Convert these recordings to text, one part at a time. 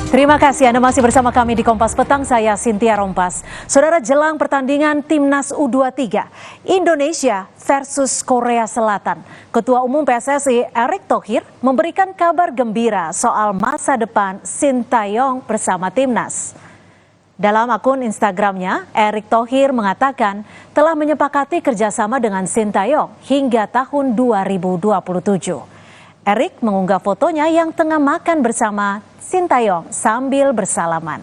Terima kasih Anda masih bersama kami di Kompas Petang, saya Cynthia Rompas. Saudara, jelang pertandingan Timnas U23 Indonesia versus Korea Selatan, Ketua Umum PSSI Erick Thohir memberikan kabar gembira soal masa depan Sintayong bersama Timnas. Dalam akun Instagramnya, Erick Thohir mengatakan telah menyepakati kerjasama dengan Sintayong hingga tahun 2027. Erick mengunggah fotonya yang tengah makan bersama Sintayong sambil bersalaman.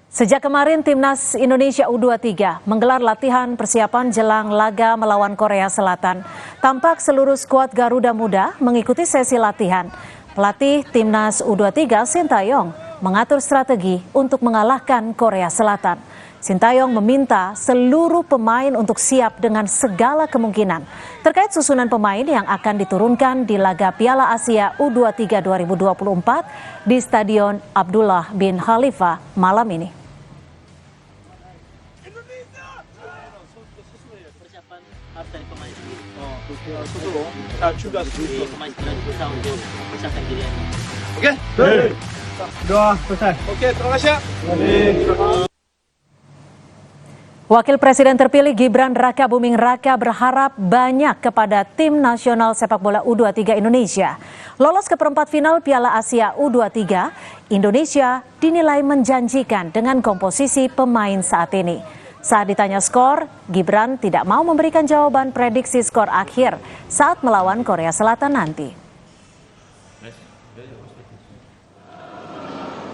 Sejak kemarin Timnas Indonesia U23 menggelar latihan persiapan jelang laga melawan Korea Selatan. Tampak seluruh skuad Garuda Muda mengikuti sesi latihan. Pelatih Timnas U23 Sintayong mengatur strategi untuk mengalahkan Korea Selatan. Sintayong meminta seluruh pemain untuk siap dengan segala kemungkinan terkait susunan pemain yang akan diturunkan di laga Piala Asia U23 2024 di Stadion Abdullah bin Khalifa malam ini. Oke, doa selesai. Oke, terima kasih. Wakil Presiden terpilih Gibran Rakabuming Raka berharap banyak kepada tim nasional sepak bola U23 Indonesia. Lolos ke perempat final Piala Asia U23, Indonesia dinilai menjanjikan dengan komposisi pemain saat ini. Saat ditanya skor, Gibran tidak mau memberikan jawaban prediksi skor akhir saat melawan Korea Selatan nanti.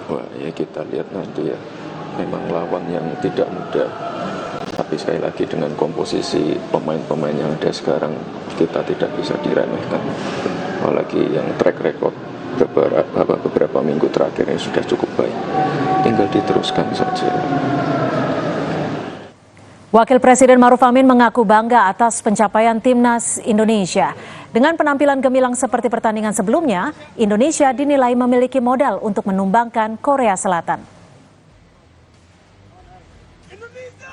Wah, ya kita lihat nanti ya. Memang lawan yang tidak mudah. Tapi sekali lagi dengan komposisi pemain-pemain yang ada sekarang kita tidak bisa diremehkan. Apalagi yang track record beberapa minggu terakhir ini sudah cukup baik. Tinggal diteruskan saja. Wakil Presiden Maruf Amin mengaku bangga atas pencapaian Timnas Indonesia. Dengan penampilan gemilang seperti pertandingan sebelumnya, Indonesia dinilai memiliki modal untuk menumbangkan Korea Selatan.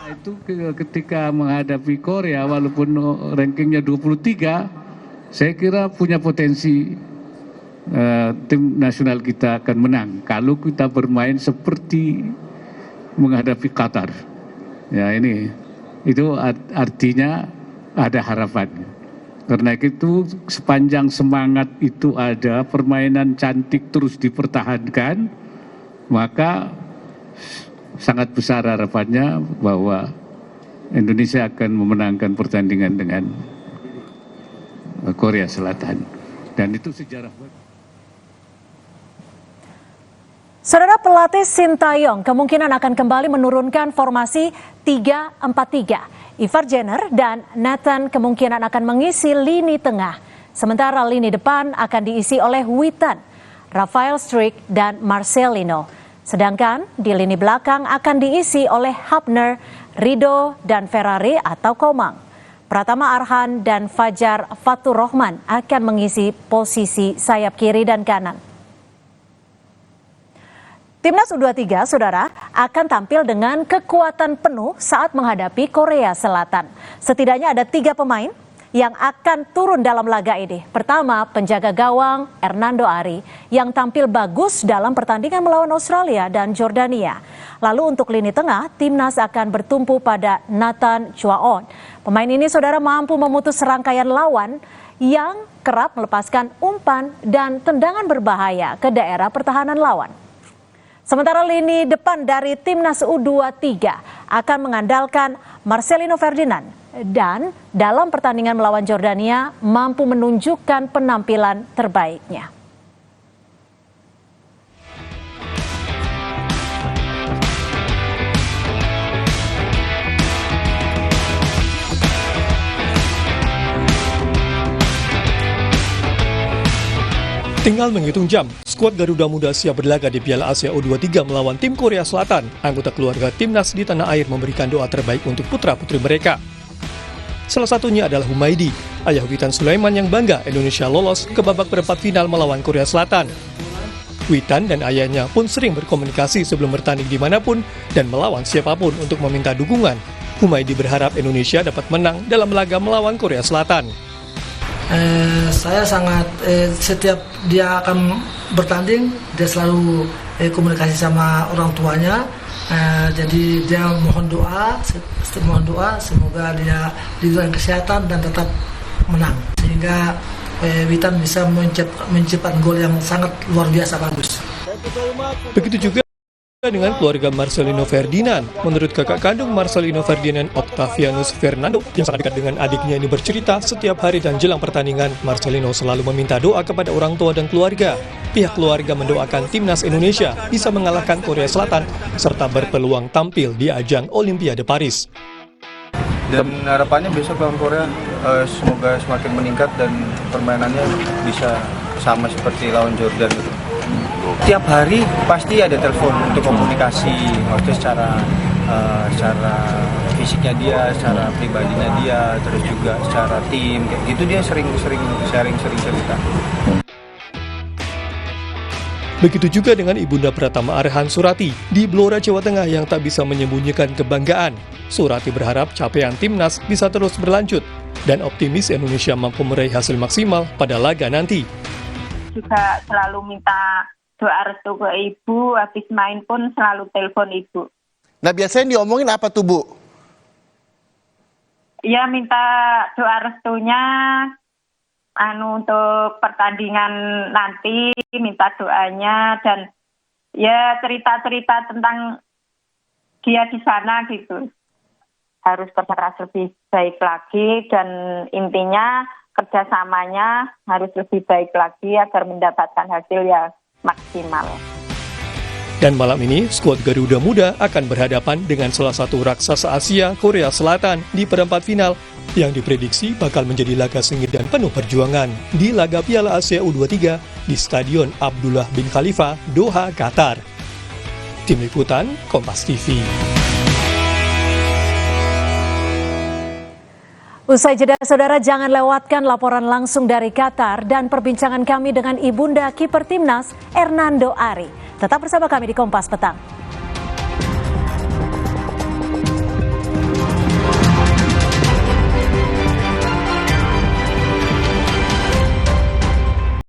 Itu ketika menghadapi Korea, walaupun rankingnya 23, saya kira punya potensi tim nasional kita akan menang kalau kita bermain seperti menghadapi Qatar. Ya, itu artinya ada harapan. Karena itu sepanjang semangat itu ada, permainan cantik terus dipertahankan, maka sangat besar harapannya bahwa Indonesia akan memenangkan pertandingan dengan Korea Selatan. Dan itu sejarah. Saudara, pelatih Sintayong kemungkinan akan kembali menurunkan formasi 3-4-3. Ivar Jenner dan Nathan kemungkinan akan mengisi lini tengah. Sementara lini depan akan diisi oleh Witan, Rafael Struijk, dan Marcelino. Sedangkan di lini belakang akan diisi oleh Hapner, Rido, dan Ferrari atau Komang. Pratama Arhan dan Fajar Fatur Rahman akan mengisi posisi sayap kiri dan kanan. Timnas U23, saudara, akan tampil dengan kekuatan penuh saat menghadapi Korea Selatan. Setidaknya ada 3 pemain yang akan turun dalam laga ini. Pertama, penjaga gawang Hernando Ari yang tampil bagus dalam pertandingan melawan Australia dan Jordania. Lalu untuk lini tengah, Timnas akan bertumpu pada Nathan Chuaon. Pemain ini, saudara, mampu memutus serangkaian lawan yang kerap melepaskan umpan dan tendangan berbahaya ke daerah pertahanan lawan. Sementara lini depan dari Timnas U23 akan mengandalkan Marcelino Ferdinand dan dalam pertandingan melawan Jordania mampu menunjukkan penampilan terbaiknya. Tinggal menghitung jam, skuad Garuda Muda siap berlaga di Piala Asia U23 melawan tim Korea Selatan. Anggota keluarga Timnas di tanah air memberikan doa terbaik untuk putra-putri mereka. Salah satunya adalah Humaydi, ayah Witan Sulaiman yang bangga Indonesia lolos ke babak perempat final melawan Korea Selatan. Witan dan ayahnya pun sering berkomunikasi sebelum bertanding dimanapun dan melawan siapapun untuk meminta dukungan. Humaydi berharap Indonesia dapat menang dalam laga melawan Korea Selatan. Saya sangat setiap dia akan bertanding dia selalu komunikasi sama orang tuanya. Jadi dia mohon doa semoga dia diberikan kesehatan dan tetap menang sehingga Witan bisa menciptakan gol yang sangat luar biasa bagus. Begitu juga dengan keluarga Marcelino Ferdinand. Menurut kakak kandung Marcelino Ferdinand, Octavianus Fernando, yang sangat dekat dengan adiknya ini bercerita, setiap hari dan jelang pertandingan, Marcelino selalu meminta doa kepada orang tua dan keluarga. Pihak keluarga mendoakan timnas Indonesia bisa mengalahkan Korea Selatan serta berpeluang tampil di ajang Olimpiade Paris. Dan harapannya besok lawan Korea semoga semakin meningkat dan permainannya bisa sama seperti lawan Jordan. Tiap hari pasti ada telepon untuk komunikasi, maksudnya secara fisiknya dia, secara pribadinya dia, terus juga secara tim, kayak gitu dia sering sharing cerita. Begitu juga dengan Ibunda Pratama Arhan Surati di Blora, Jawa Tengah yang tak bisa menyembunyikan kebanggaan. Surati berharap capaian timnas bisa terus berlanjut dan optimis Indonesia mampu meraih hasil maksimal pada laga nanti. Juga selalu minta doa restu ke ibu, habis main pun selalu telepon ibu. Nah biasanya diomongin apa tuh Bu? Ya minta doa restunya untuk pertandingan nanti, minta doanya dan ya cerita-cerita tentang dia di sana gitu. Harus keras lebih baik lagi dan intinya kerjasamanya harus lebih baik lagi agar mendapatkan hasil yang maksimal. Dan malam ini, skuad Garuda Muda akan berhadapan dengan salah satu raksasa Asia, Korea Selatan, di perempat final yang diprediksi bakal menjadi laga sengit dan penuh perjuangan di laga Piala Asia U23 di Stadion Abdullah bin Khalifa, Doha, Qatar. Tim Liputan, Kompas TV. Usai jeda, saudara, jangan lewatkan laporan langsung dari Qatar dan perbincangan kami dengan Ibunda kiper timnas Hernando Ari. Tetap bersama kami di Kompas Petang.